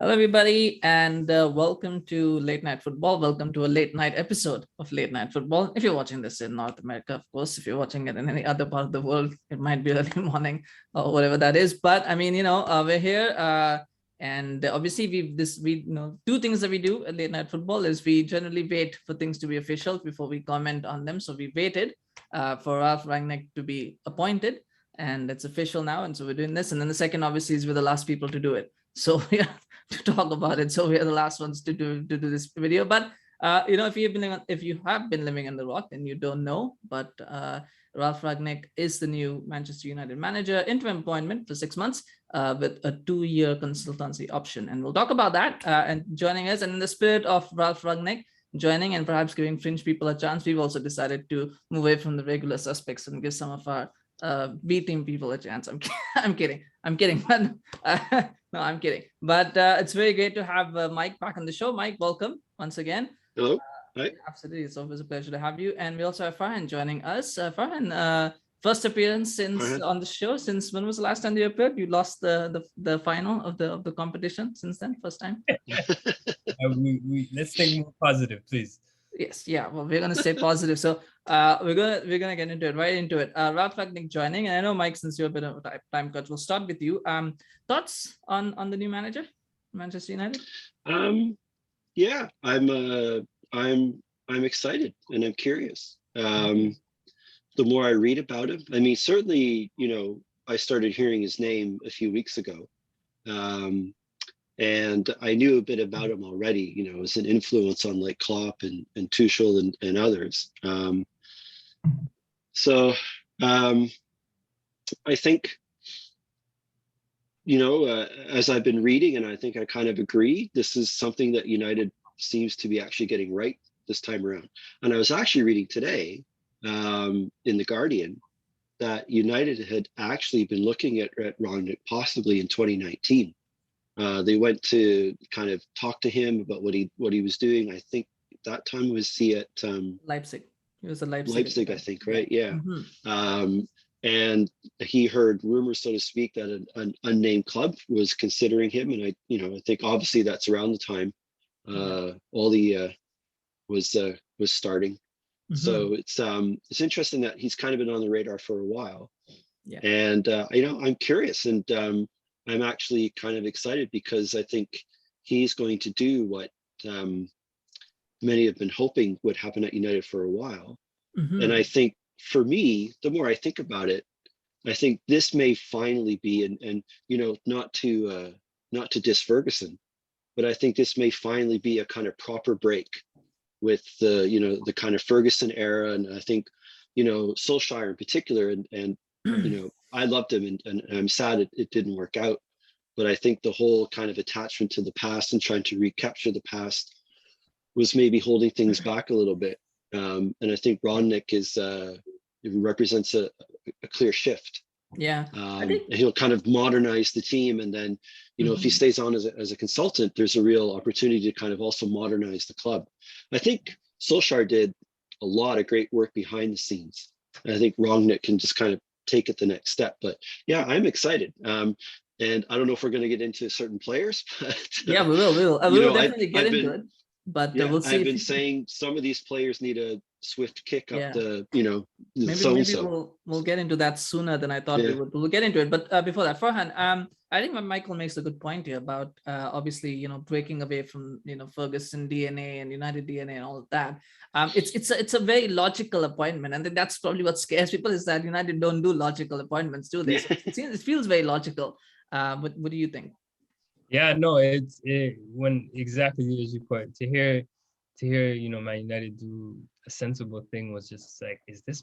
Hello, everybody, and welcome to Late Night Football. Welcome to a late night episode of Late Night Football. If you're watching this in North America, of course, if you're watching it in any other part of the world, it might be early morning or whatever that is. But I mean, we're here, and obviously, two things that we do at Late Night Football is we generally wait for things to be official before we comment on them. So we waited for Ralf Rangnick to be appointed, and it's official now. And so we're doing this. And then the second, obviously, is we're the last people to do it. So yeah, to talk about it. So we are the last ones to do this video. But if you have been living in the rock, then you don't know. But Ralf Rangnick is the new Manchester United manager, interim appointment for 6 months with a 2-year consultancy option, and we'll talk about that. And joining us, and in the spirit of Ralf Rangnick joining and perhaps giving fringe people a chance, we've also decided to move away from the regular suspects and give some of our B team people a chance. I'm kidding. But no, I'm kidding. But it's very great to have Mike back on the show. Mike, welcome once again. Hello. Hi. Absolutely. It's always a pleasure to have you. And we also have Farhan joining us. Farhan, first appearance on the show. Since when was the last time you appeared? You lost the final of the competition since then, first time? Let's think more positive, please. Yes, yeah. Well, we're gonna stay positive. So we're gonna get into it, right into it. Ralf Rangnick joining, and I know Mike, since you're a bit of a time coach, we'll start with you. Thoughts on the new manager, Manchester United? Yeah, I'm excited and I'm curious. The more I read about him, I mean, certainly, I started hearing his name a few weeks ago. And I knew a bit about him already, as an influence on like Klopp and Tuchel and others. I think, as I've been reading, and I think I kind of agree, this is something that United seems to be actually getting right this time around. And I was actually reading today in The Guardian that United had actually been looking at Rangnick possibly in 2019. They went to kind of talk to him about what he was doing. I think that time was he at Leipzig. He was at Leipzig. Leipzig, I think, right? Yeah. And he heard rumors, so to speak, that an unnamed club was considering him, and I think obviously that's around the time Oli was starting. So it's interesting that he's kind of been on the radar for a while. Yeah. And I'm curious, and I'm actually kind of excited because I think he's going to do what many have been hoping would happen at United for a while. And I think for me, the more I think about it, I think this may finally be, and not to diss Ferguson, but I think this may finally be a kind of proper break with the kind of Ferguson era. And I think, Solskjaer in particular, and I loved him, and I'm sad it didn't work out. But I think the whole kind of attachment to the past and trying to recapture the past was maybe holding things back a little bit. And I think Rangnick represents a clear shift. Yeah, he'll kind of modernize the team, and then if he stays on as a consultant, there's a real opportunity to kind of also modernize the club. I think Solskjaer did a lot of great work behind the scenes. And I think Rangnick can just kind of take it the next step. But yeah, I'm excited. And I don't know if we're going to get into certain players, but yeah, we will. We will definitely get into it. But we'll see. I've been saying some of these players need a swift kick up the, maybe we'll get into that sooner than I thought we would. We'll get into it. But before that, Farhan, I think Michael makes a good point here about obviously, breaking away from, Ferguson DNA and United DNA and all of that. It's a very logical appointment. And that's probably what scares people, is that United don't do logical appointments, do they? So it feels very logical. What do you think? Yeah, no, when exactly as you put, to hear, Man United do a sensible thing was just like, is this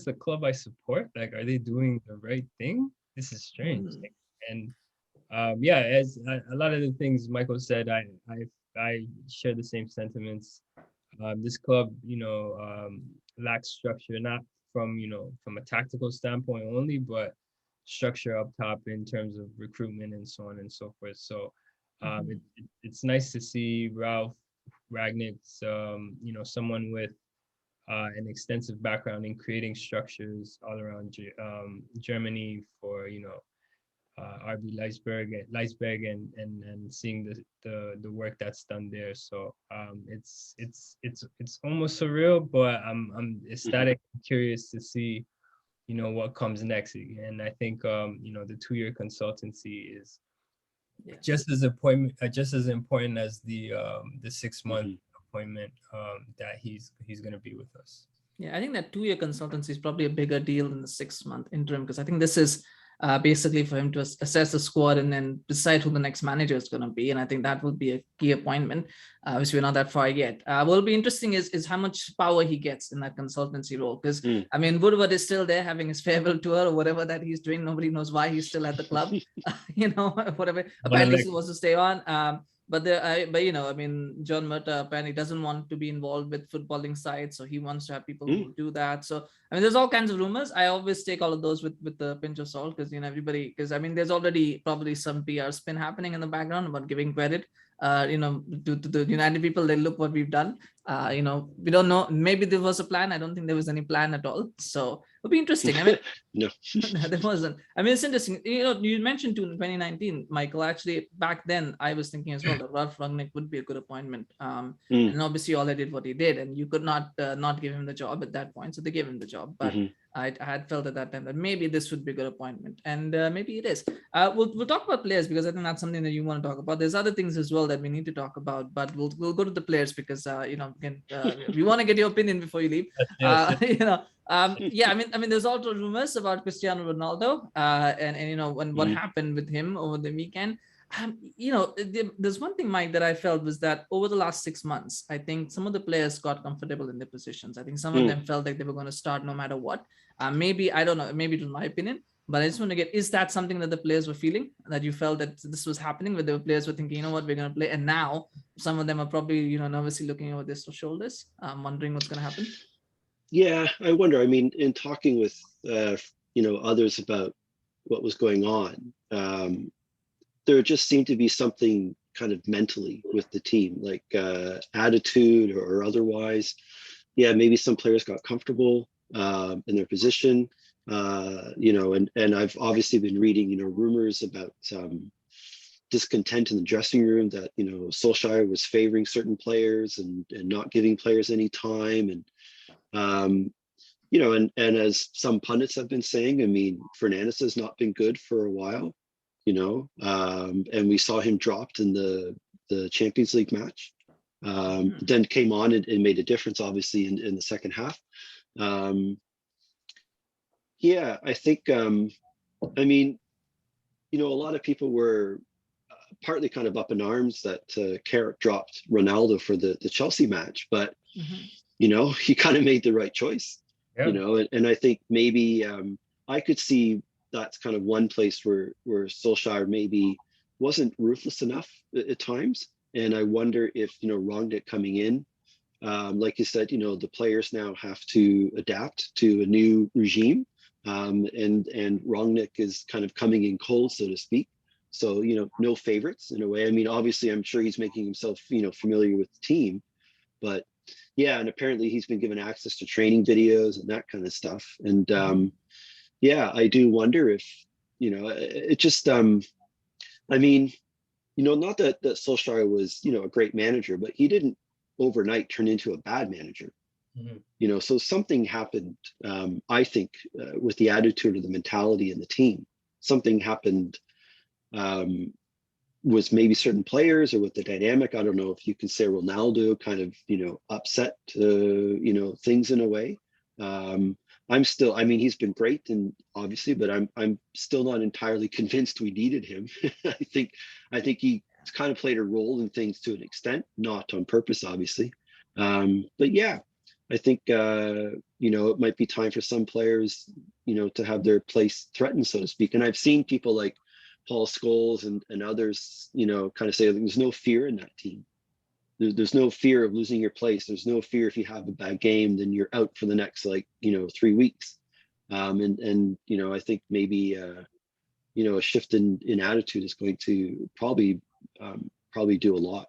a club I support? Like, are they doing the right thing? This is strange. And as a lot of the things Michael said, I share the same sentiments. This club, lacks structure, not from a tactical standpoint only, but structure up top in terms of recruitment and so on and so forth. So it's nice to see Ralf Rangnick's, someone with an extensive background in creating structures all around Germany for, RB Leipzig and seeing the work that's done there. So it's almost surreal, but I'm ecstatic, curious to see, you know, what comes next. And I think you know, the 2-year consultancy is just as important as the 6-month appointment that he's going to be with us. Yeah, I think that 2-year consultancy is probably a bigger deal than the 6-month interim, because I think this is basically for him to assess the squad and then decide who the next manager is going to be. And I think that will be a key appointment, which we're not that far yet. What will be interesting is how much power he gets in that consultancy role. Because, I mean, Woodward is still there having his farewell tour or whatever that he's doing. Nobody knows why he's still at the club, you know, whatever. Apparently he wants to stay on. But you know, I mean, John Murta apparently doesn't want to be involved with footballing sides, so he wants to have people who do that. So I mean, there's all kinds of rumors. I always take all of those with a pinch of salt, because, you know, everybody, because I mean, there's already probably some PR spin happening in the background about giving credit, you know, to the United people. They look what we've done. You know, we don't know. Maybe there was a plan. I don't think there was any plan at all. So it'll be interesting. I mean, no, there wasn't. I mean, it's interesting. You know, you mentioned 2019, Michael. Actually, back then I was thinking as well that Ralf Rangnick would be a good appointment. And obviously, all I did what he did, and you could not give him the job at that point. So they gave him the job. But I had felt at that time that maybe this would be a good appointment, and maybe it is. We'll talk about players, because I think that's something that you want to talk about. There's other things as well that we need to talk about, but we'll go to the players, because you know, we want to get your opinion before you leave. You know. Yeah, I mean, there's also rumors about Cristiano Ronaldo, and you know, what happened with him over the weekend. You know, there's one thing, Mike, that I felt was that over the last 6 months, I think some of the players got comfortable in their positions. I think some of them felt like they were going to start no matter what. Maybe, I don't know, maybe it was my opinion, but I just want to get, is that something that the players were feeling, that you felt that this was happening, where the players were thinking, you know what, we're going to play, and now some of them are probably, you know, nervously looking over their shoulders, wondering what's going to happen? Yeah, I wonder. I mean, in talking with you know, others about what was going on, there just seemed to be something kind of mentally with the team, like attitude or otherwise. Yeah, maybe some players got comfortable in their position, you know, and I've obviously been reading, you know, rumors about discontent in the dressing room, that, you know, Solskjaer was favoring certain players and not giving players any time. And you know, and as some pundits have been saying, I mean, Fernandes has not been good for a while, you know, and we saw him dropped in the Champions League match. Then came on and made a difference, obviously, in the second half. Yeah, I think, I mean, you know, a lot of people were partly kind of up in arms that Carrick dropped Ronaldo for the Chelsea match, but you know, he kind of made the right choice. You know, and I think maybe I could see that's kind of one place where Solskjaer maybe wasn't ruthless enough at times. And I wonder if, you know, Rangnick coming in, like you said, you know, the players now have to adapt to a new regime, and Rangnick is kind of coming in cold, so to speak. So, you know, no favorites in a way. I mean, obviously, I'm sure he's making himself, you know, familiar with the team, but yeah, and apparently he's been given access to training videos and that kind of stuff. And yeah, I do wonder if, you know, it just, I mean, you know, not that Solskjaer was, you know, a great manager, but he didn't overnight turn into a bad manager. You know, so something happened, I think, with the attitude or the mentality in the team. Something happened was maybe certain players or with the dynamic. I don't know if you can say Ronaldo kind of, you know, upset, you know, things in a way. I'm still, I mean, he's been great, and obviously, but I'm still not entirely convinced we needed him. I think he kind of played a role in things to an extent, not on purpose, obviously. But yeah, I think, you know, it might be time for some players, you know, to have their place threatened, so to speak. And I've seen people like Paul Scholes and others, you know, kind of say there's no fear in that team. There's no fear of losing your place. There's no fear if you have a bad game, then you're out for the next, like, you know, 3 weeks. And you know, I think maybe you know, a shift in attitude is going to probably do a lot.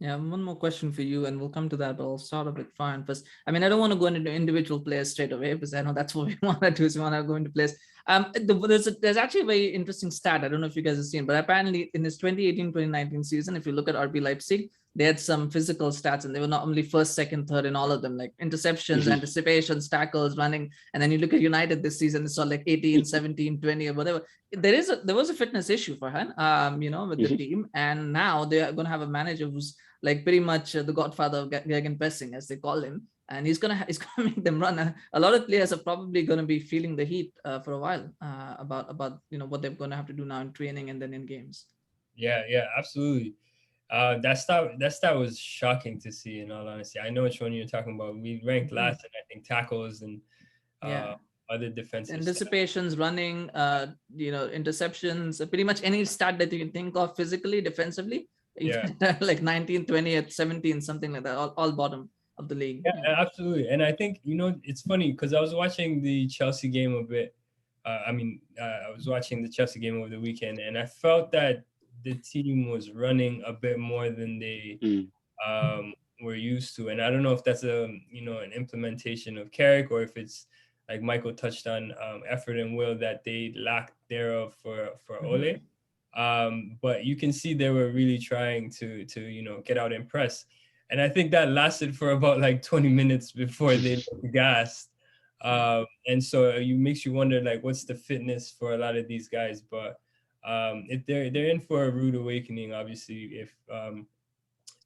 Yeah, one more question for you, and we'll come to that, but I'll start off with Farhan first. I mean, I don't want to go into individual players straight away, because I know that's what we want to do, is we want to go into players. There's actually a very interesting stat. I don't know if you guys have seen, but apparently in this 2018-2019 season, if you look at RB Leipzig, they had some physical stats, and they were not only first, second, third in all of them, like interceptions, anticipations, tackles, running. And then you look at United this season, it's all like 18, 17, 20, or whatever. There was a fitness issue for him, with the team, and now they are going to have a manager who's like pretty much the godfather of Gegenpressing, as they call him. And he's gonna make them run. A lot of players are probably gonna be feeling the heat for a while about what they're gonna have to do now in training and then in games. Yeah, absolutely. That stat was shocking to see. In all honesty, I know which one you're talking about. We ranked last in, I think, tackles and other defensive anticipations, running, interceptions, pretty much any stat that you can think of physically, defensively. Like 19, 20, 17, something like that. All bottom of the league. Yeah, absolutely. And I think, it's funny because I was watching the Chelsea game a bit. I was watching the Chelsea game over the weekend, and I felt that the team was running a bit more than they were used to. And I don't know if that's an implementation of Carrick, or if it's like Michael touched on, effort and will that they lacked thereof for Ole. But you can see they were really trying to get out and press. And I think that lasted for about like 20 minutes before they gassed. And so it makes you wonder, like, what's the fitness for a lot of these guys? But if they're in for a rude awakening, obviously, if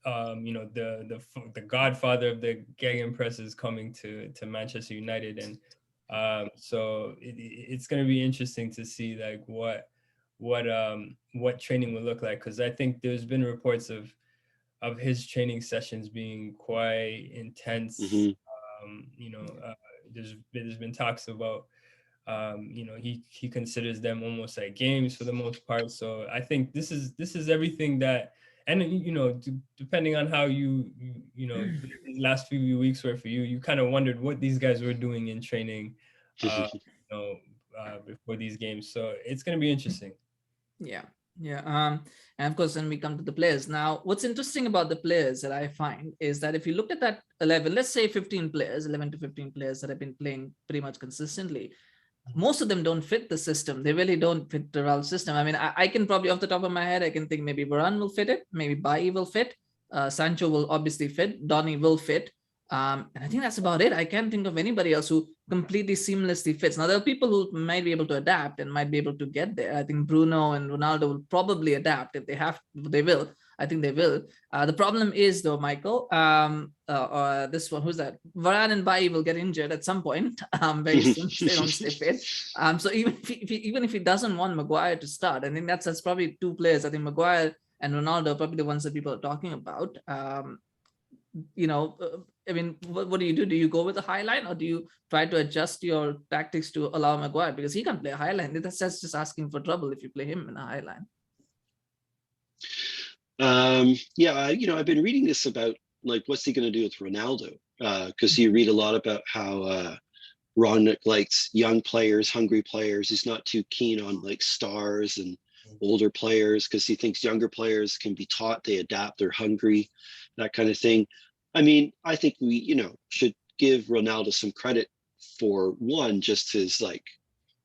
the godfather of the Gegenpress is coming to Manchester United, and so it's going to be interesting to see like what training will look like, because I think there's been reports of his training sessions being quite intense. There's been talks about he considers them almost like games for the most part. So I think this is everything that, and depending on how you last few weeks were for you, you kind of wondered what these guys were doing in training before these games. So it's going to be interesting. And of course, then we come to the players. Now, what's interesting about the players that I find is that if you look at that 11 to 15 players that have been playing pretty much consistently, most of them don't fit the system. They really don't fit the Ralf system. I mean, I can probably, off the top of my head, I can think maybe Varane will fit it, maybe Bailly will fit, Sancho will obviously fit, Donny will fit. And I think that's about it. I can't think of anybody else who completely seamlessly fits. Now, there are people who might be able to adapt and might be able to get there. I think Bruno and Ronaldo will probably adapt if they have. They will. I think they will. The problem is, though, Michael, this one, who's that? Varane and Bailly will get injured at some point very soon. They don't stay fit. So even if he doesn't want Maguire to start, I think that's probably two players. I think Maguire and Ronaldo are probably the ones that people are talking about. I mean, what do you do? Do you go with a high line, or do you try to adjust your tactics to allow Maguire, because he can't play a high line? That's just asking for trouble if you play him in a high line. I've been reading this about like what's he going to do with Ronaldo, because you read a lot about how Rangnick likes young players, hungry players. He's not too keen on like stars and older players, because he thinks younger players can be taught, they adapt, they're hungry, that kind of thing. I mean, I think we, should give Ronaldo some credit for one, just his like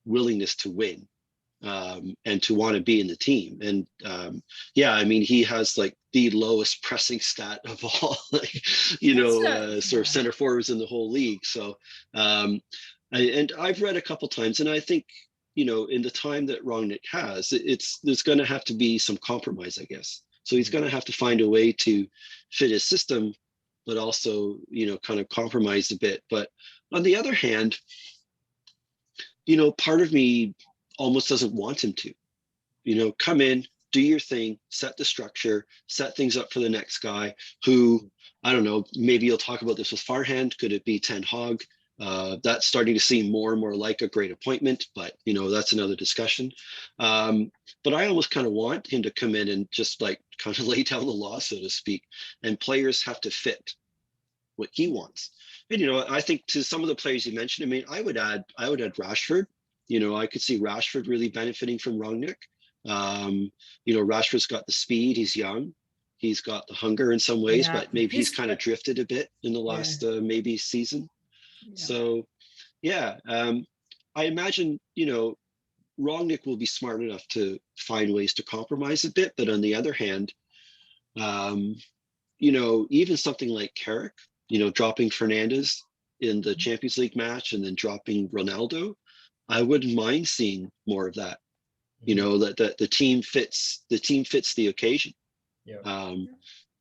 willingness to win, and to want to be in the team. And I mean, he has like the lowest pressing stat of all, like, sort of center forwards in the whole league. So, and I've read a couple times, and I think, in the time that Rangnick has, there's going to have to be some compromise, I guess. So he's going to have to find a way to fit his system, but also, kind of compromise a bit. But on the other hand, part of me almost doesn't want him to, come in, do your thing, set the structure, set things up for the next guy who, I don't know, maybe you'll talk about this with Farhan. Could it be Ten Hag? That's starting to seem more and more like a great appointment, but that's another discussion. But I almost kind of want him to come in and just like kind of lay down the law, so to speak, and players have to fit what he wants. And I think to some of the players you mentioned, I mean, I would add Rashford. I could see Rashford really benefiting from Rangnick. Rashford's got the speed, he's young, he's got the hunger in some ways, but maybe he's kind of drifted a bit in the last maybe season. So I imagine Rangnick will be smart enough to find ways to compromise a bit. But on the other hand, even something like Carrick, dropping Fernandez in the Champions League match and then dropping Ronaldo, I wouldn't mind seeing more of that. That the team fits the occasion. Yeah.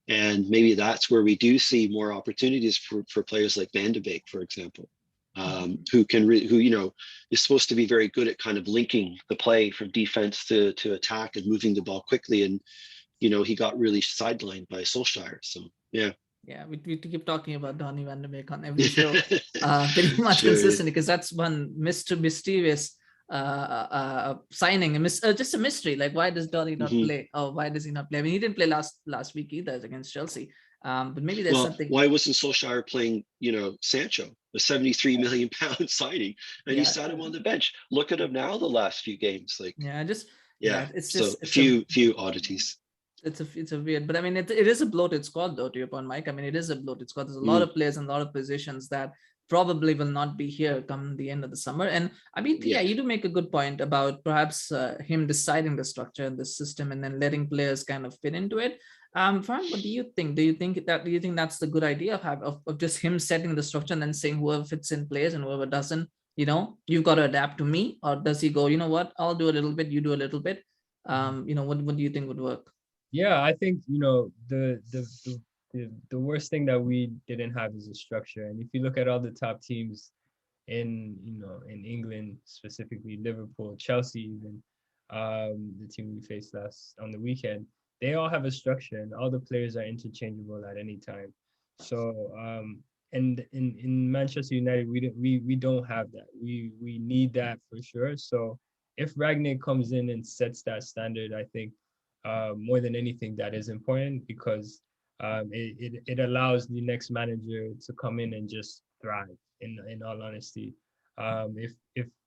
And maybe that's where we do see more opportunities for players like Van de Beek, for example, who is supposed to be very good at kind of linking the play from defense to attack and moving the ball quickly. And, he got really sidelined by Solskjaer. So, yeah. Yeah, we keep talking about Donny Van de Beek on every show, pretty much Sure. consistently, because that's one mysterious signing, just a mystery. Like, why does Donny not play? Or why does he not play? I mean, he didn't play last week either against Chelsea. But maybe there's something. Why wasn't Solskjaer playing, Sancho, a 73 million pound signing, and he sat him on the bench? Look at him now, the last few games. Like, it's just a few oddities. It's a weird, but I mean, it is a bloated squad, though, to your point, Mike. I mean, it is a bloated squad. There's a lot of players and a lot of positions that probably will not be here come the end of the summer. And I mean, you do make a good point about perhaps him deciding the structure and the system and then letting players kind of fit into it. Farhan, what do you think? Do you think that's the good idea of just him setting the structure and then saying whoever fits in plays and whoever doesn't, you've got to adapt to me? Or does he go, what, I'll do a little bit, you do a little bit? What do you think would work? Yeah, I think the worst thing that we didn't have is a structure. And if you look at all the top teams in England, specifically Liverpool, Chelsea, even the team we faced last on the weekend, they all have a structure and all the players are interchangeable at any time. So and in Manchester United, we don't have that. We need that for sure. So if Rangnick comes in and sets that standard, I think more than anything that is important, because it allows the next manager to come in and just thrive. In all honesty, if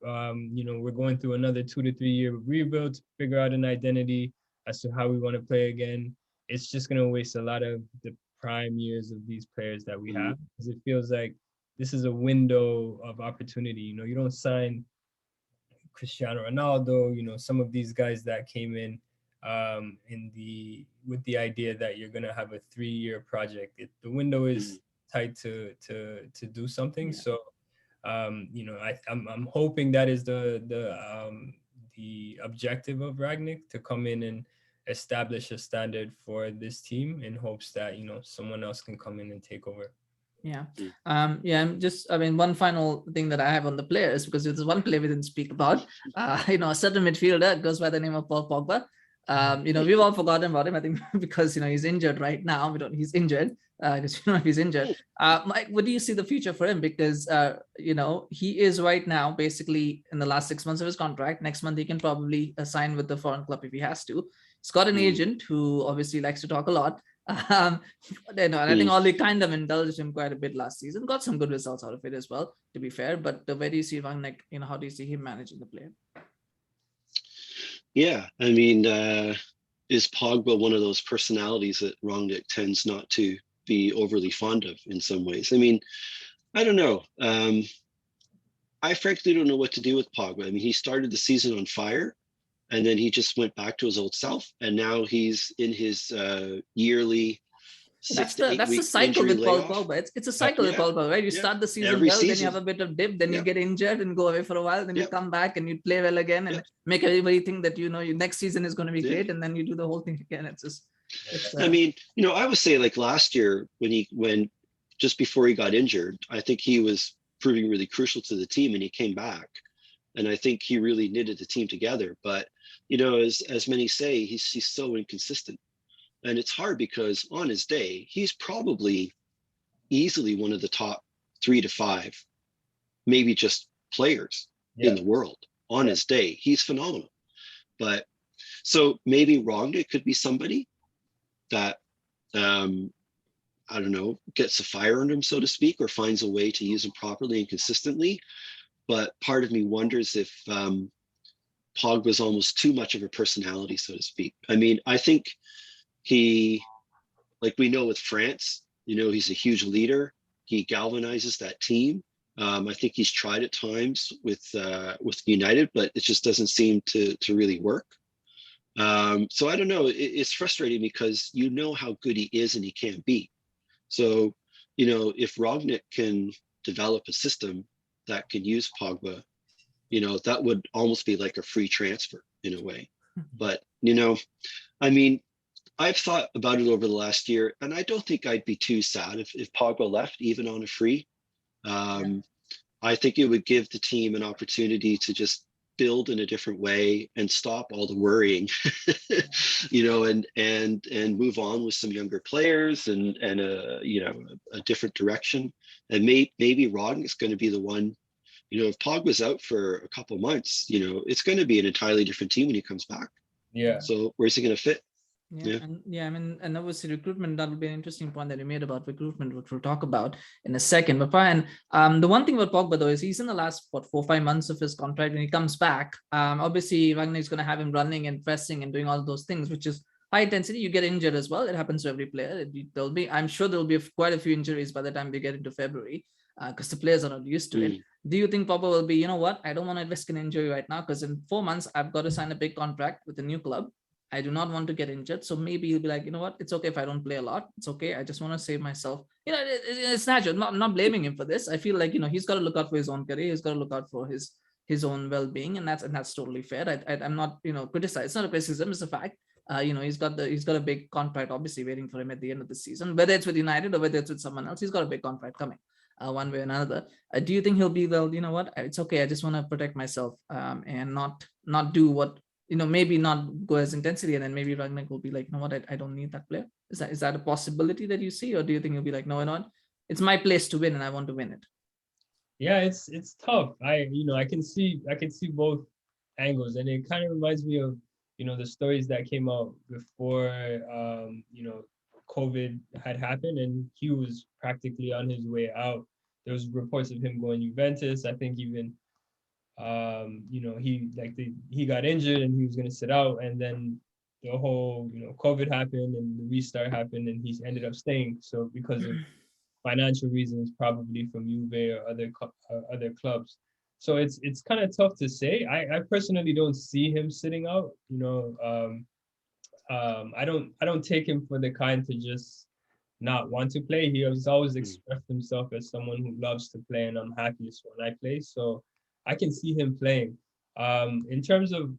we're going through another 2 to 3 year rebuild to figure out an identity as to how we want to play again, it's just going to waste a lot of the prime years of these players that we have, because it feels like this is a window of opportunity. You don't sign Cristiano Ronaldo, some of these guys that came in with the idea that you're gonna have a 3-year project. The window is tight to do something. Yeah. So I'm hoping that is the objective of Rangnick, to come in and establish a standard for this team in hopes that someone else can come in and take over. Yeah. One final thing that I have on the players, because there's one player we didn't speak about. A certain midfielder goes by the name of Paul Pogba. We've all forgotten about him, I think, because he's injured right now. He's injured. He's injured. Mike, what do you see the future for him? Because he is right now basically in the last 6 months of his contract. Next month he can probably sign with the foreign club if he has to. He's got an agent who obviously likes to talk a lot. And I think Ollie kind of indulged him quite a bit last season. Got some good results out of it as well, to be fair. But where do you see Rangnick? How do you see him managing the player? Yeah, I mean, is Pogba one of those personalities that Rangnick tends not to be overly fond of in some ways? I mean, I don't know. I frankly don't know what to do with Pogba. I mean, he started the season on fire, and then he just went back to his old self, and now he's in his yearly that's the cycle with Paul Pogba. It's a cycle with Paul Pogba, right? You start the season well, then you have a bit of dip, then you get injured and go away for a while, then you come back and you play well again and make everybody think that your next season is going to be great, and then you do the whole thing again. I mean, I would say like last year when just before he got injured, I think he was proving really crucial to the team, and he came back, and I think he really knitted the team together. But as many say, he's so inconsistent. And it's hard because on his day, he's probably easily one of the top 3 to 5, maybe just players in the world. On his day, he's phenomenal. But so maybe Rangnick could be somebody that, I don't know, gets a fire under him, so to speak, or finds a way to use him properly and consistently. But part of me wonders if Pogba's almost too much of a personality, so to speak. I mean, I think he, like we know with France, he's a huge leader. He galvanizes that team. I think he's tried at times with United, but it just doesn't seem to really work. So I don't know. It's frustrating because you know how good he is and he can't be. So, if Rangnick can develop a system that can use Pogba, that would almost be like a free transfer in a way. But, I mean, I've thought about it over the last year, and I don't think I'd be too sad if Pogba left, even on a free. I think it would give the team an opportunity to just build in a different way and stop all the worrying, and move on with some younger players and a different direction. And maybe Rangnick's going to be the one. If Pogba's out for a couple months, it's going to be an entirely different team when he comes back. Yeah. So where's he going to fit? I mean, and obviously recruitment, that will be an interesting point that you made about recruitment, which we'll talk about in a second. But Farhan, the one thing about Pogba though is he's in the last 4-5 months of his contract. When he comes back, obviously Rangnick is going to have him running and pressing and doing all those things, which is high intensity. You get injured as well. It happens to every player. I'm sure there'll be quite a few injuries by the time we get into February, because the players are not used to it. Do you think Pogba will be, I don't want to risk an injury right now, because in 4 months I've got to sign a big contract with a new club. I do not want to get injured. So maybe he'll be like, it's okay if I don't play a lot. It's okay. I just want to save myself. It's natural. I'm not blaming him for this. I feel like, he's got to look out for his own career. He's got to look out for his own well-being. And that's totally fair. I'm not, criticizing. It's not a criticism. It's a fact. He's got a big contract, obviously waiting for him at the end of the season, whether it's with United or whether it's with someone else. He's got a big contract coming. One way or another. Do you think he'll be, well, it's okay. I just want to protect myself and not do what, maybe not go as intensity, and then maybe Rangnick will be like, I don't need that player. Is that a possibility that you see, or do you think he'll be like, no, it's my place to win and I want to win it? Yeah, it's tough. I can see both angles, and it kind of reminds me of the stories that came out before COVID had happened, and he was practically on his way out. There was reports of him going to Juventus. I think even he got injured and he was going to sit out, and then the whole COVID happened and the restart happened, and he ended up staying. So because of financial reasons, probably from Juve or other clubs. So it's kind of tough to say. I personally don't see him sitting out. I don't take him for the kind to just not want to play. He has always expressed himself as someone who loves to play, and I'm happiest when I play. So I can see him playing. In terms of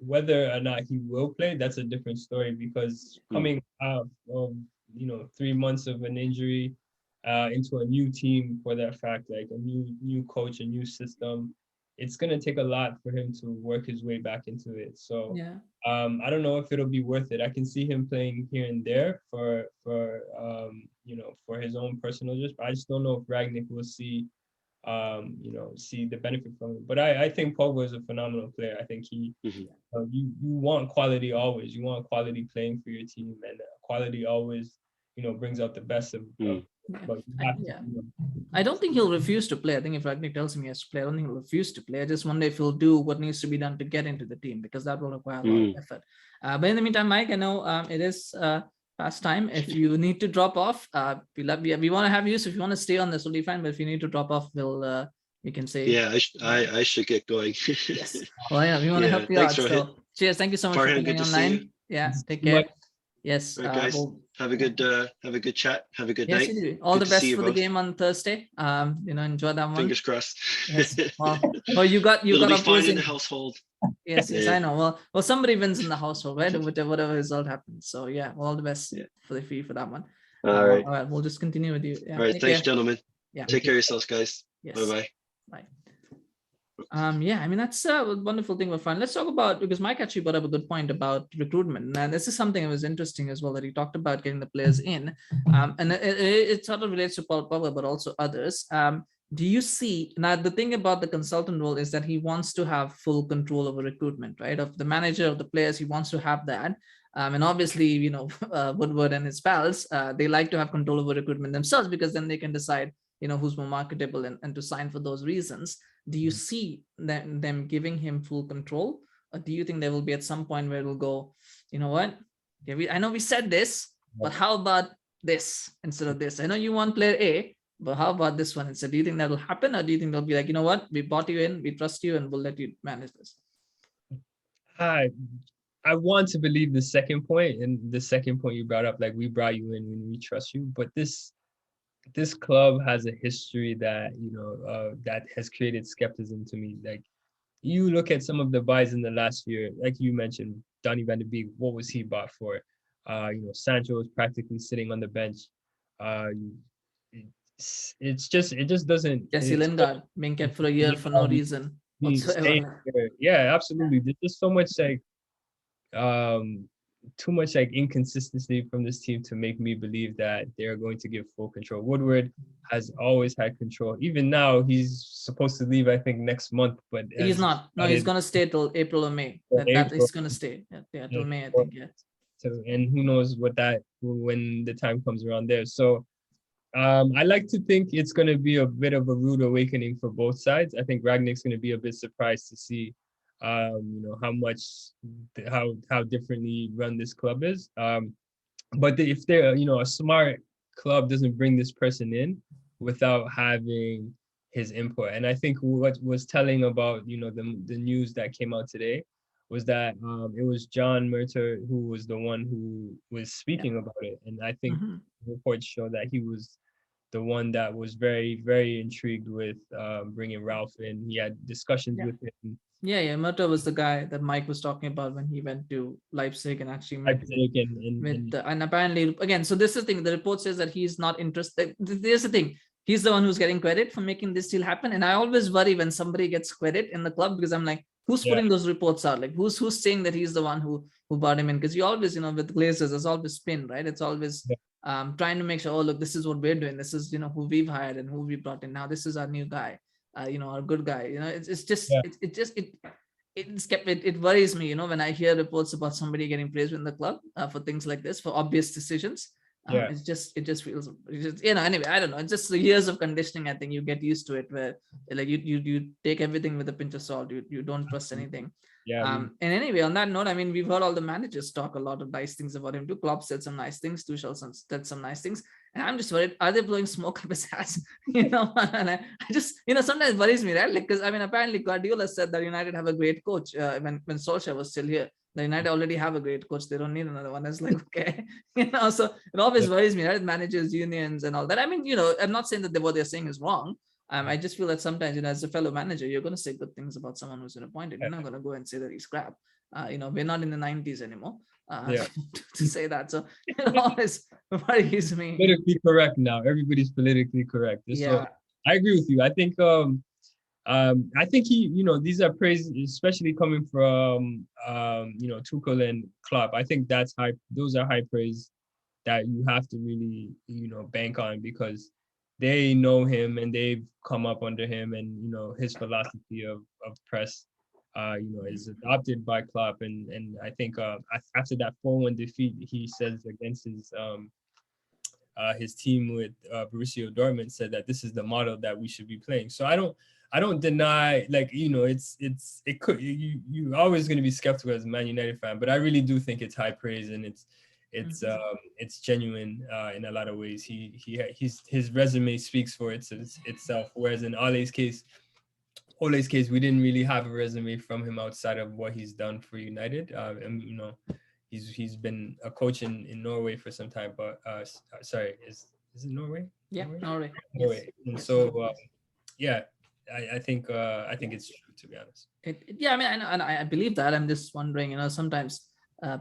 whether or not he will play, that's a different story, because coming out of 3 months of an injury into a new team, for that fact, like a new coach, a new system, it's gonna take a lot for him to work his way back into it. So I don't know if it'll be worth it. I can see him playing here and there for his own personal just. I just don't know if Rangnick will see the benefit from it. But I think Pogba is a phenomenal player. I think he you want quality always. You want quality playing for your team, and quality always brings out the best of but I don't think he'll refuse to play. I think if Rangnick tells him he has to play, I don't think he'll refuse to play. I just wonder if he'll do what needs to be done to get into the team, because that will require a lot of effort. But in the meantime, Mike, I know it is past time. If you need to drop off, we want to have you. So if you want to stay on this, will be fine. But if you need to drop off, we can say. Yeah, I should get going. Yes. Well, yeah, we want to help you out. So cheers. Thank you so much for coming online. Yeah, take care. Yes. Right, guys. Have a good chat. Have a good night. You do. All the best for the game on Thursday. Enjoy that one. Fingers crossed. Yes. Well, you got fine in the household. Yes, I know. Well, somebody wins in the household, right? Whatever result happens. So yeah, all the best for that one. All right. All right. We'll just continue with you. Yeah, all right. Thanks, gentlemen. Yeah. Take care of yourselves, guys. Yes. Bye-bye. Bye. I mean, that's a wonderful thing with fun. Let's talk about, because Mike actually brought up a good point about recruitment, and this is something that was interesting as well, that he talked about getting the players in, and it sort of relates to Paul Pogba, but also others. Do you see, now the thing about the consultant role is that he wants to have full control over recruitment, right? Of the manager, of the players, he wants to have that. And obviously, Woodward and his pals, they like to have control over recruitment themselves, because then they can decide, who's more marketable and to sign for those reasons. Do you see them giving him full control? Or do you think there will be at some point where it'll go, you know what? I know we said this, but how about this instead of this? I know you want player A, But how about this one? Do you think that'll happen, or do you think they'll be like, you know what, we bought you in, we trust you, and we'll let you manage this? I want to believe the second point, and the second point you brought up, like we brought you in when we trust you. But this club has a history that that has created skepticism to me. Like you look at some of the buys in the last year, like you mentioned, Donny van de Beek, what was he bought for? Sancho was practically sitting on the bench. Uh, it just doesn't. Jesse Lingard being kept for a year for no reason Staying whatsoever. there. Yeah, absolutely. There's just so much like too much like inconsistency from this team to make me believe that they're going to give full control. Woodward has always had control. Even now, he's supposed to leave, I think, next month, but He's not. No, he's gonna stay till April or May. That is gonna stay. Yeah, till May, I think. Yeah. So, and who knows when the time comes around there. So I like to think it's going to be a bit of a rude awakening for both sides. I think Ragnick's going to be a bit surprised to see, how differently run this club is. But if they're, a smart club doesn't bring this person in without having his input. And I think what was telling about, the news that came out today was that it was John Murter who was the one who was speaking about it. And I think reports show that he was the one that was very, very intrigued with bringing Ralf in. He had discussions with him. Yeah. Murta was the guy that Mike was talking about when he went to Leipzig and actually met and apparently, again, so this is the thing, the report says that he's not interested. There's the thing, he's the one who's getting credit for making this deal happen. And I always worry when somebody gets credit in the club, because I'm like, who's putting those reports out? Like who's saying that he's the one who brought him in? Because you always, with Glazers, there's always spin, right? It's always trying to make sure, oh look, this is what we're doing, this is who we've hired and who we brought in, now this is our new guy, our good guy. It worries me, when I hear reports about somebody getting praised in the club for things like this, for obvious decisions. It just feels, anyway, I don't know, it's just the years of conditioning. I think you get used to it, where like you take everything with a pinch of salt, you don't trust anything. And anyway, on that note, I mean, we've heard all the managers talk a lot of nice things about him too. Klopp said some nice things, Tuchel said some nice things, and I'm just worried, are they blowing smoke up his ass? And I just, sometimes worries me, right? Like, because I mean, apparently Guardiola said that United have a great coach when Solskjaer was still here. The United already have a great coach, they don't need another one. It's like, okay, so it always worries me, right? Managers, unions, and all that. I mean, I'm not saying that what they're saying is wrong. I just feel that sometimes, as a fellow manager, you're going to say good things about someone who's been appointed. You're not going to go and say that he's crap. We're not in the 90s anymore to say that. So it always worries me. Politically correct now. Everybody's politically correct. So I agree with you. I think he, these are praise, especially coming from Tuchel and Klopp. I think that's high. Those are high praise that you have to really, bank on, because they know him and they've come up under him, and his philosophy of press is adopted by Klopp, and I think after that 4-1 defeat, he says against his team with Borussia Dortmund, said that this is the model that we should be playing. So I don't deny, like, you're always going to be skeptical as a Man United fan, but I really do think it's high praise, and it's genuine in a lot of ways. His resume speaks for itself, whereas in Ole's case, we didn't really have a resume from him outside of what he's done for United. And he's been a coach in Norway for some time, but sorry, is it Norway? Yeah, Norway. Yes. And so I think it's true, to be honest. I mean, I know, and I believe that. I'm just wondering, sometimes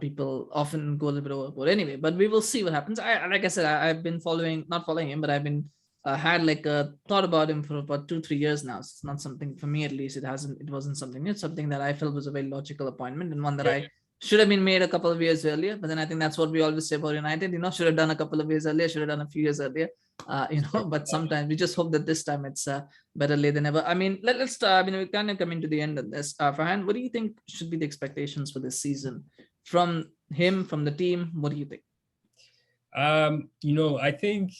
people often go a little bit overboard. Anyway, but we will see what happens. Like I said, I've been not following him, but I've been had like a thought about him for about 2-3 years now. So it's not something, for me at least, it wasn't something new. It's something that I felt was a very logical appointment, and one that I should have been made a couple of years earlier. But then I think that's what we always say about United, should have done a couple of years earlier, should have done a few years earlier. But sometimes we just hope that this time it's better late than ever. I mean, let's start. I mean, we're kind of coming to the end of this. Farhan, what do you think should be the expectations for this season from him, from the team? What do you think? I think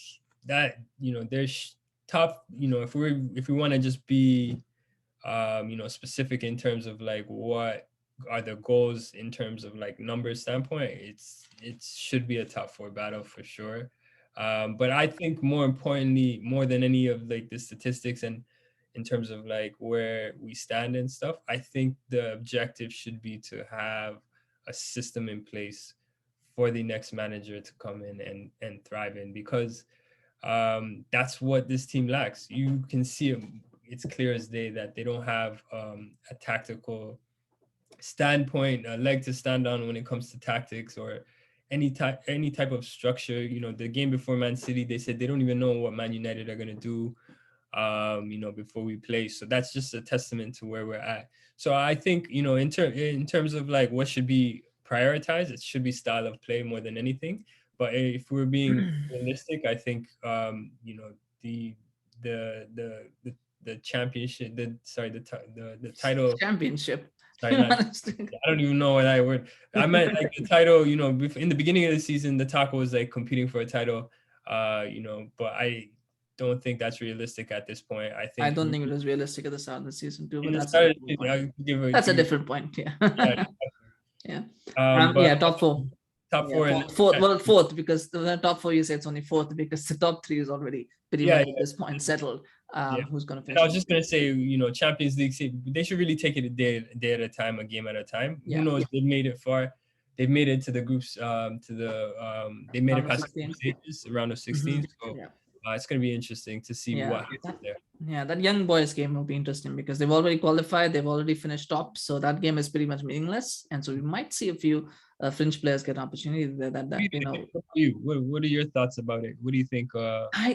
that there's tough. If we want to just be specific in terms of like what are the goals in terms of like numbers standpoint, it should be a top 4 battle for sure. But I think more importantly, more than any of like the statistics and in terms of like where we stand and stuff, I think the objective should be to have a system in place for the next manager to come in and thrive in, because that's what this team lacks. You can see it, it's clear as day that they don't have a tactical standpoint, a leg to stand on when it comes to tactics or any type of structure. You know, the game before Man City, they said they don't even know what Man United are going to do, you know, before we play. So that's just a testament to where we're at. So I think, you know, in terms of like what should be prioritized, it should be style of play more than anything. But if we're being realistic, I think, you know, the the championship, the title. Championship. Sorry, I don't even know what that word. I meant like the title. You know, in the beginning of the season, the talk was like competing for a title. You know, but I don't think that's realistic at this point. I don't think it was realistic at the start of the season too, but that's a different point. Yeah. Yeah. Yeah. But Top four. Top four. Fourth. Well, fourth, because the top four, you say it's only fourth because the top three is already pretty much at this point settled. Who's going to finish? I was just going to say, you know, Champions League, they should really take it a day at a time, a game at a time. Who knows? They've made it far. They've made it to the groups, they made it past the stages, round of 16. So it's going to be interesting to see what happens there. Yeah, that young boys game will be interesting because they've already qualified. They've already finished top. So that game is pretty much meaningless. And so we might see a few French players get an opportunity there. What are your thoughts about it? What do you think?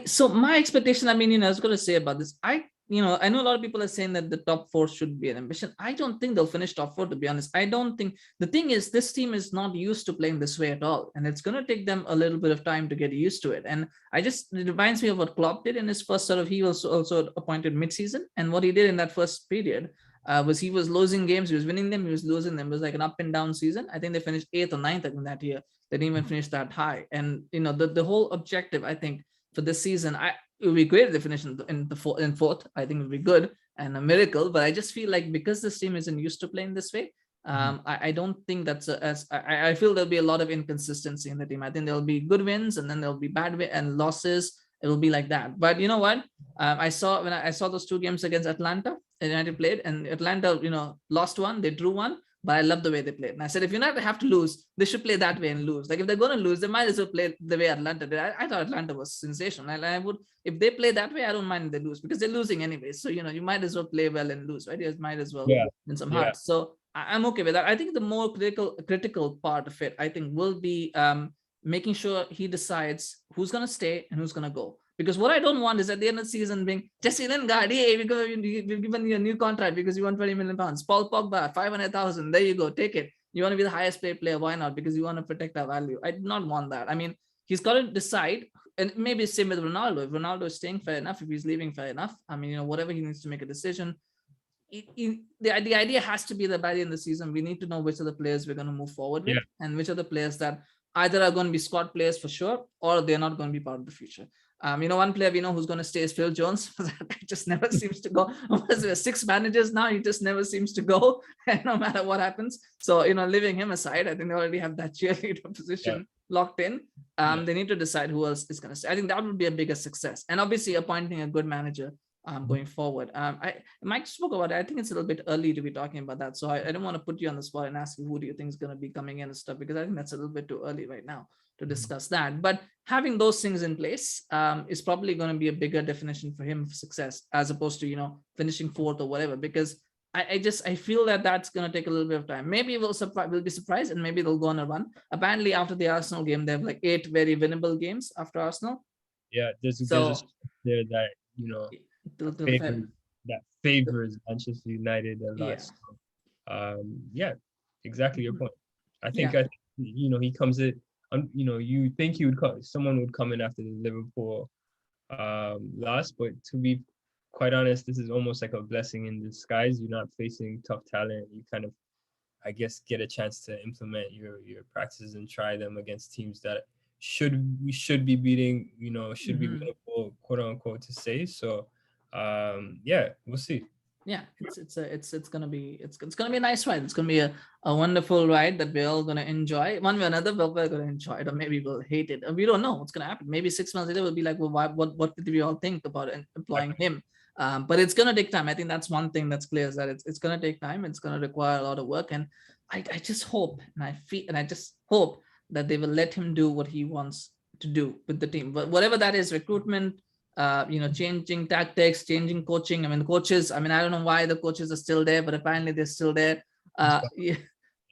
So my expectation, I mean, you know, I was going to say about this. I know a lot of people are saying that the top four should be an ambition. I don't think they'll finish top four, to be honest. I don't think. The thing is, this team is not used to playing this way at all. And it's going to take them a little bit of time to get used to it. And it reminds me of what Klopp did in his first he was also appointed mid-season. And what he did in that first period was he was losing games, he was winning them, he was losing them. It was like an up and down season. I think they finished 8th or 9th in that year. They didn't even finish that high. And, you know, the whole objective, I think, for this season, it would be great if they finish in fourth. I think it would be good and a miracle. But I just feel like because this team isn't used to playing this way, I don't think that's I feel there'll be a lot of inconsistency in the team. I think there'll be good wins and then there'll be bad and losses. It will be like that. But you know what? I saw those two games against Atlanta, United played, and Atlanta, you know, lost one, they drew one. But I love the way they played. And I said, if United have to lose, they should play that way and lose. Like if they're going to lose, they might as well play the way Atlanta did. I thought Atlanta was sensational. And I would, if they play that way, I don't mind if they lose because they're losing anyway. So, you know, you might as well play well and lose, right? You might as well win some hearts. So I'm okay with that. I think the more critical part of it, I think, will be making sure he decides who's going to stay and who's going to go. Because what I don't want is at the end of the season being Jesse Lingard, hey, we've given you a new contract because you want £20 million. Paul Pogba, 500,000. There you go, take it. You want to be the highest paid player? Why not? Because you want to protect our value. I do not want that. I mean, he's got to decide, and maybe same with Ronaldo. If Ronaldo is staying, fair enough. If he's leaving, fair enough. I mean, you know, whatever he needs to make a decision. The idea has to be that by the end of the season, we need to know which of the players we're going to move forward with, and which are the players that either are going to be squad players for sure, or they're not going to be part of the future. You know, one player we know who's going to stay is Phil Jones. That just never seems to go. There 6 managers now, he just never seems to go, no matter what happens. So, you know, leaving him aside, I think they already have that cheerleader position locked in. They need to decide who else is going to stay. I think that would be a bigger success. And obviously appointing a good manager going forward. Mike spoke about it. I think it's a little bit early to be talking about that. So I don't want to put you on the spot and ask you who do you think is going to be coming in and stuff, because I think that's a little bit too early right now to discuss that. But having those things in place is probably going to be a bigger definition for him for success, as opposed to, you know, finishing 4th or whatever, because I feel that that's going to take a little bit of time. Maybe we'll be surprised and maybe they'll go on a run. Apparently after the Arsenal game, they have like 8 very winnable games after Arsenal. Yeah, there's a there that, you know, that favors Manchester United a lot. So, exactly your point. I think you know, he comes in. You know, you think someone would come in after the Liverpool loss, but to be quite honest, this is almost like a blessing in disguise. You're not facing tough talent. You kind of, I guess, get a chance to implement your practices and try them against teams that we should be beating. You know, should be winnable, quote unquote, to say. So, we'll see. Yeah, it's gonna be a nice ride. It's gonna be a wonderful ride that we're all gonna enjoy one way or another. We're gonna enjoy it, or maybe we'll hate it. We don't know what's gonna happen. Maybe 6 months later we'll be like, well, what did we all think about employing him? But it's gonna take time. I think that's one thing that's clear, is that it's gonna take time. It's gonna require a lot of work, and I just hope, and I just hope that they will let him do what he wants to do with the team. But whatever that is, recruitment, changing tactics, changing coaching. I mean, coaches, I mean, I don't know why the coaches are still there, but apparently they're still there. Yeah, Yeah.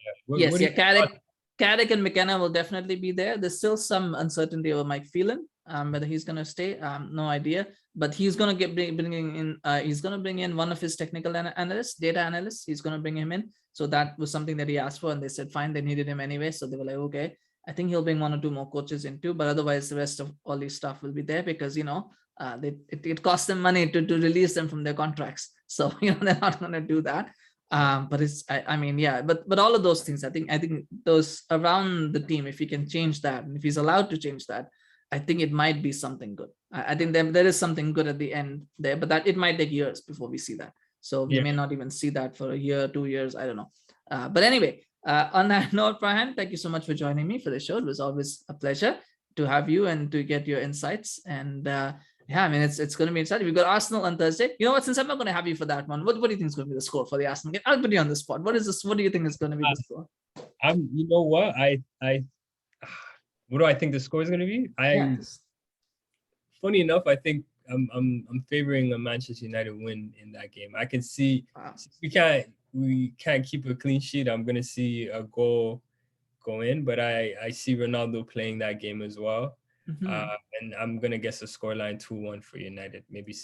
yes, What do yeah, you think about Carrick and McKenna will definitely be there. There's still some uncertainty over Mike Phelan, whether he's going to stay. No idea, but he's going to bringing in. He's going to bring in one of his technical analysts, data analysts. He's going to bring him in. So that was something that he asked for, and they said fine. They needed him anyway, so they were like, okay. I think he'll bring one or two more coaches in too, but otherwise the rest of all these stuff will be there, because it costs them money to release them from their contracts. So they're not going to do that. But it's I mean, yeah, but all of those things, I think those around the team, if he can change that, and if he's allowed to change that, I think it might be something good. I think there is something good at the end there, but that it might take years before we see that. So we Yeah. may not even see that for a year, 2 years, I don't know. But anyway, on that note, Farhan, thank you so much for joining me for the show. It was always a pleasure to have you and to get your insights. And yeah, I mean, it's going to be exciting. We've got Arsenal on Thursday. You know what? Since I'm not going to have you for that one, what do you think is going to be the score for the Arsenal game? I'll put you on the spot. What is this? What do you think is going to be the score? You know what? What do I think the score is going to be? Yeah. Funny enough, I think I'm favoring a Manchester United win in that game. I can see we can't keep a clean sheet. I'm going to see a goal go in, but I see Ronaldo playing that game as well. And I'm going to guess a scoreline 2-1 for United. Maybe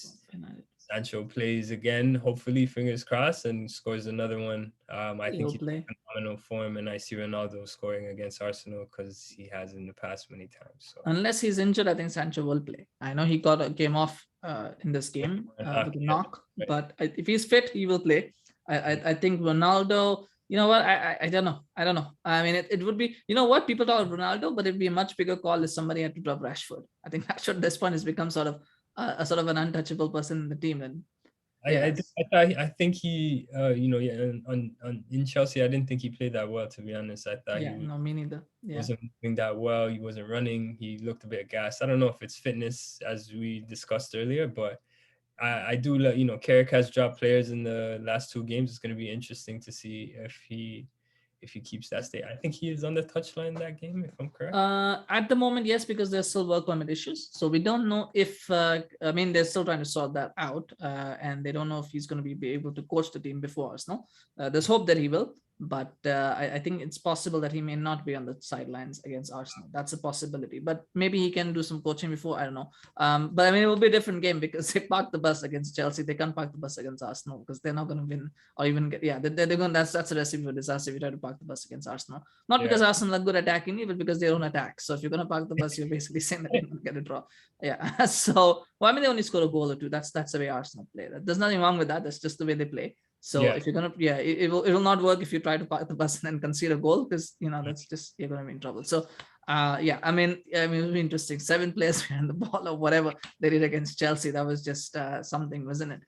Sancho plays again, hopefully, fingers crossed, and scores another one. I think he's in phenomenal form, and I see Ronaldo scoring against Arsenal because he has in the past many times. So unless he's injured, I think Sancho will play. I know he got a game off in this game with a knock, but if he's fit, he will play. I think Ronaldo. You know what? I don't know. I don't know. I mean, it would be, you know what? People talk about Ronaldo, but it'd be a much bigger call if somebody had to drop Rashford. I think Rashford at this point has become sort of a sort of an untouchable person in the team. And I think he, in Chelsea, I didn't think he played that well, to be honest. I thought me neither. Wasn't moving that well. He wasn't running. He looked a bit gassed. I don't know if it's fitness, as we discussed earlier, but I do, Carrick has dropped players in the last 2 games. It's going to be interesting to see if he keeps that state. I think he is on the touchline that game, if I'm correct. At the moment, yes, because there's still work permit issues. So we don't know if, they're still trying to sort that out, and they don't know if he's going to be able to coach the team before Arsenal. There's hope that he will, but I think it's possible that he may not be on the sidelines against Arsenal. That's a possibility, but maybe he can do some coaching before. I don't know. But I mean, it will be a different game because they parked the bus against Chelsea. They can't park the bus against Arsenal because they're not going to win or even get. Yeah, they're going. That's a recipe for disaster if you try to park the bus against Arsenal. Not because Arsenal are good attacking you, but because they don't attack. So if you're going to park the bus, you're basically saying that you're going to get a draw. Yeah. So they only score a goal or two. That's the way Arsenal play. There's nothing wrong with that. That's just the way they play. So if you're gonna, it will not work if you try to park the bus and then concede a goal, because that's just, you're gonna be in trouble. So I mean it'll be interesting. 7 players behind the ball or whatever they did against Chelsea. That was just something, wasn't it?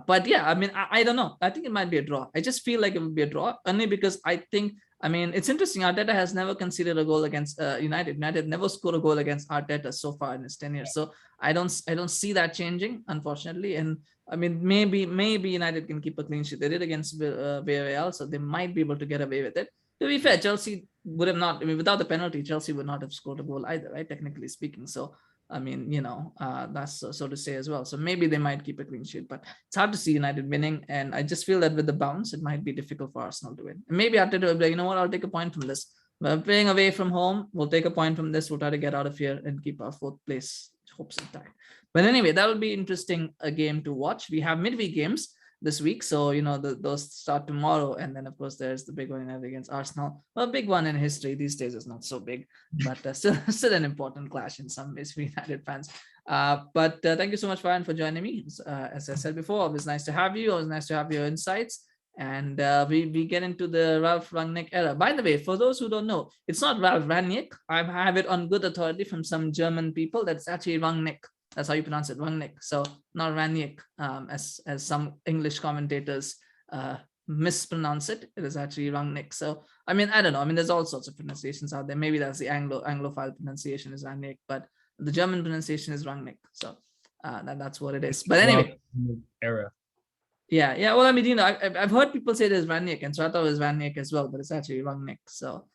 But yeah, I mean, I don't know. I think it might be a draw. I just feel like it would be a draw only because it's interesting. Arteta has never conceded a goal against United. United never scored a goal against Arteta so far in his tenure. So I don't see that changing, unfortunately. And I mean, maybe United can keep a clean sheet. They did against Villarreal, so they might be able to get away with it. To be fair, Chelsea would have not. I mean, without the penalty, Chelsea would not have scored a goal either, right? Technically speaking. So I mean, that's so to say as well. So maybe they might keep a clean sheet, but it's hard to see United winning. And I just feel that with the bounce, it might be difficult for Arsenal to win. And maybe Arteta will be like, you know what, I'll take a point from this. We're playing away from home. We'll take a point from this. We'll try to get out of here and keep our 4th place hopes intact. But anyway, that will be interesting, a game to watch. We have midweek games this week. So, those start tomorrow. And then, of course, there's the big one against Arsenal. Well, a big one in history. These days is not so big, but still an important clash in some ways for United fans. But thank you so much, Farhan, for joining me. As I said before, always nice to have you. Always nice to have your insights. And we get into the Ralf Rangnick era. By the way, for those who don't know, it's not Ralf Rangnick. I have it on good authority from some German people. That's actually Rangnick. That's how you pronounce it, Rangnick. So not Rangnick, as some English commentators mispronounce it. It is actually Rangnick. So I mean, I don't know. I mean, there's all sorts of pronunciations out there. Maybe that's the Anglophile pronunciation is Rangnick, but the German pronunciation is Rangnick. So that's what it is. But anyway, era. Yeah. Well, I mean, you know, I've heard people say there's Rangnick, and so I thought it was Rangnick as well, but it's actually Rangnick. So,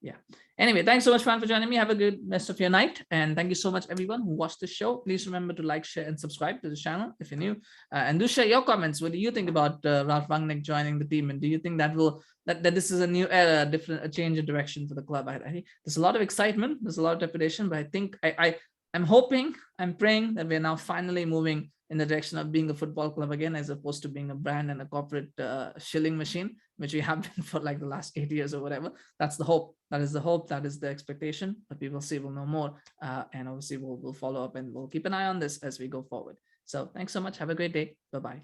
yeah. Anyway, thanks so much, Fran, for joining me. Have a good rest of your night, and thank you so much, everyone who watched the show. Please remember to like, share, and subscribe to the channel if you're new, and do share your comments. What do you think about Ralf Rangnick joining the team, and do you think that that this is a new era, a change in direction for the club? I think there's a lot of excitement, there's a lot of trepidation, but I think I'm hoping, I'm praying that we're now finally moving in the direction of being a football club again, as opposed to being a brand and a corporate shilling machine, which we have been for like the last 8 years or whatever. That's the hope. That is the hope. That is the expectation. But we will see. We'll know more, and obviously we'll follow up, and we'll keep an eye on this as we go forward. So thanks so much. Have a great day. Bye bye.